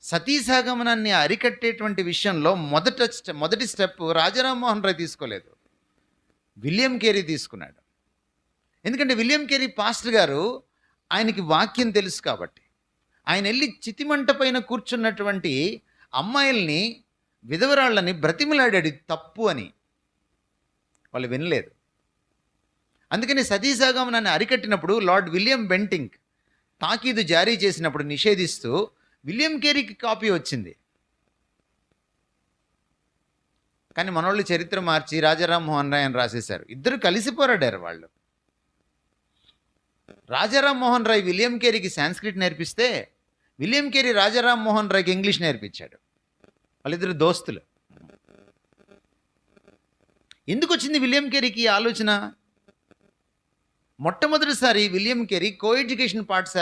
సతీసాగమనాన్ని అరికట్టేటువంటి విషయంలో మొదటి స్టెప్ రాజారాం మోహన్ రాయ్ తీసుకోలేదు, విలియం కేరీ తీసుకున్నాడు. ఎందుకంటే విలియం కేరీ పాస్టర్ గారు, ఆయనకి వాక్యం తెలుసు కాబట్టి ఆయన వెళ్ళి చితిమంట పైన కూర్చున్నటువంటి అమ్మాయిల్ని, విధవరాళ్ళని బ్రతిమలాడాడు తప్పు అని. వాళ్ళు వినలేదు. అందుకని సతీసాగమనాన్ని అరికట్టినప్పుడు లార్డ్ విలియం బెంటింక్ తాకీదు జారీ చేసినప్పుడు నిషేధిస్తూ విలియం కేరీకి కాపీ వచ్చింది. కానీ మనోళ్ళు చరిత్ర మార్చి రాజారాం మోహన్ రాయ్ అని రాసేశారు. ఇద్దరు కలిసి పోరాడారు వాళ్ళు. రాజారాం మోహన్ రాయ్ విలియం కేరీకి సాంస్క్రిట్ నేర్పిస్తే, విలియం కేరీ రాజారాం మోహన్ రాయ్కి ఇంగ్లీష్ నేర్పించాడు. వాళ్ళిద్దరు దోస్తులు. ఎందుకు వచ్చింది విలియం కేరీకి ఈ ఆలోచన? మొట్టమొదటిసారి విలియం కేరీ కో ఎడ్యుకేషన్ పాఠశాల